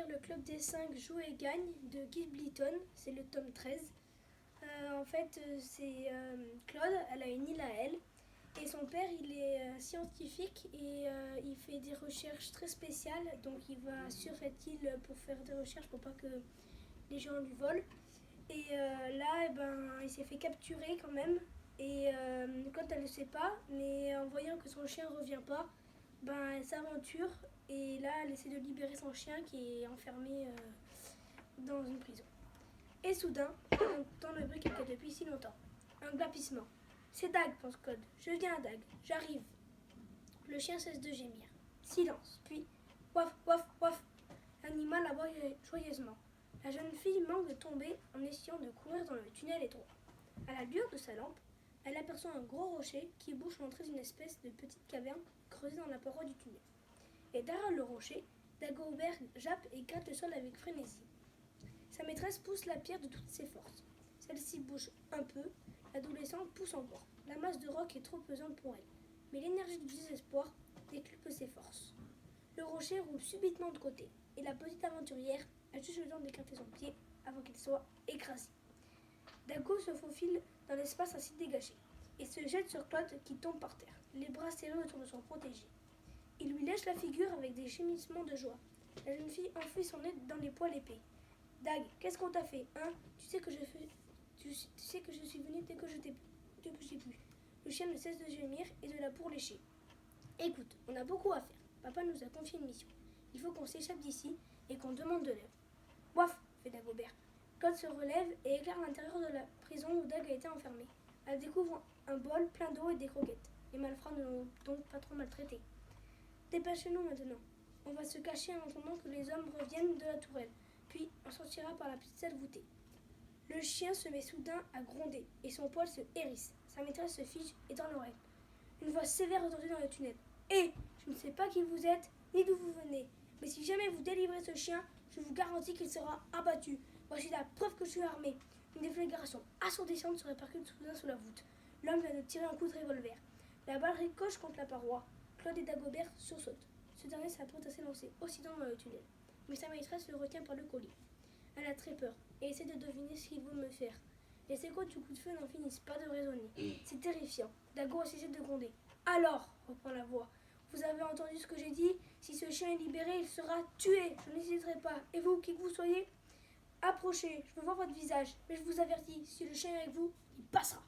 lire Le Club des 5 joue et gagne de Guy Blyton, c'est le tome 13. C'est Claude, elle a une île à elle. Et son père, il est scientifique et il fait des recherches très spéciales. Donc il va sur cette île pour faire des recherches pour pas que les gens lui volent. Et il s'est fait capturer quand même. Et quand elle ne le sait pas, mais en voyant que son chien ne revient pas, elle s'aventure. Et là, elle essaie de libérer son chien qui est enfermé dans une prison. Et soudain, on entend le bruit qu'elle fait depuis si longtemps. Un glapissement. C'est Dag, pense Claude. Je viens, Dag. J'arrive. Le chien cesse de gémir. Silence. Puis, waf, waf, waf. L'animal aboie joyeusement. La jeune fille manque de tomber en essayant de courir dans le tunnel étroit. À la lueur de sa lampe, elle aperçoit un gros rocher qui bouche l'entrée d'une espèce de petite caverne creusée dans la paroi du tunnel. Et derrière le rocher, Dagobert jappe et gratte le sol avec frénésie. Sa maîtresse pousse la pierre de toutes ses forces. Celle-ci bouge un peu, l'adolescente pousse encore. La masse de roc est trop pesante pour elle, mais l'énergie du désespoir décuple ses forces. Le rocher roule subitement de côté, et la petite aventurière a juste le temps d'écarter son pied avant qu'il soit écrasé. Dago se faufile dans l'espace ainsi dégagé, et se jette sur Claude qui tombe par terre, les bras serrés autour de son protégé. Il lui lèche la figure avec des gémissements de joie. La jeune fille enfouit son nez dans les poils épais. Dag, qu'est-ce qu'on t'a fait, hein? Tu sais que je suis venue dès que j'ai pu. Le chien ne cesse de gémir et de la pourlécher. Écoute, on a beaucoup à faire. Papa nous a confié une mission. Il faut qu'on s'échappe d'ici et qu'on demande de l'aide. Waf, fait Dagobert. Claude se relève et éclaire l'intérieur de la prison où Dag a été enfermé. Elle découvre un bol plein d'eau et des croquettes. Les malfrats ne l'ont donc pas trop maltraité. Dépêchez-nous maintenant. On va se cacher en attendant que les hommes reviennent de la tourelle. Puis on sortira par la petite salle voûtée. Le chien se met soudain à gronder et son poil se hérisse. Sa maîtresse se fige et tend l'oreille. Une voix sévère retentit dans le tunnel. Hé, je ne sais pas qui vous êtes ni d'où vous venez, mais si jamais vous délivrez ce chien, je vous garantis qu'il sera abattu. Voici la preuve que je suis armé. Une déflagration assourdissante se répercute soudain sous la voûte. L'homme vient de tirer un coup de revolver. La balle ricoche contre la paroi. Claude et Dagobert sursautent. Ce dernier s'apprête à s'élancer aussitôt dans le tunnel. Mais sa maîtresse le retient par le collier. Elle a très peur et essaie de deviner ce qu'il veut me faire. Les échos du coup de feu n'en finissent pas de résonner. C'est terrifiant. Dago a cessé de gronder. Alors, reprend la voix, vous avez entendu ce que j'ai dit? Si ce chien est libéré, il sera tué. Je n'hésiterai pas. Et vous, qui que vous soyez, approchez. Je veux voir votre visage. Mais je vous avertis, si le chien est avec vous, il passera.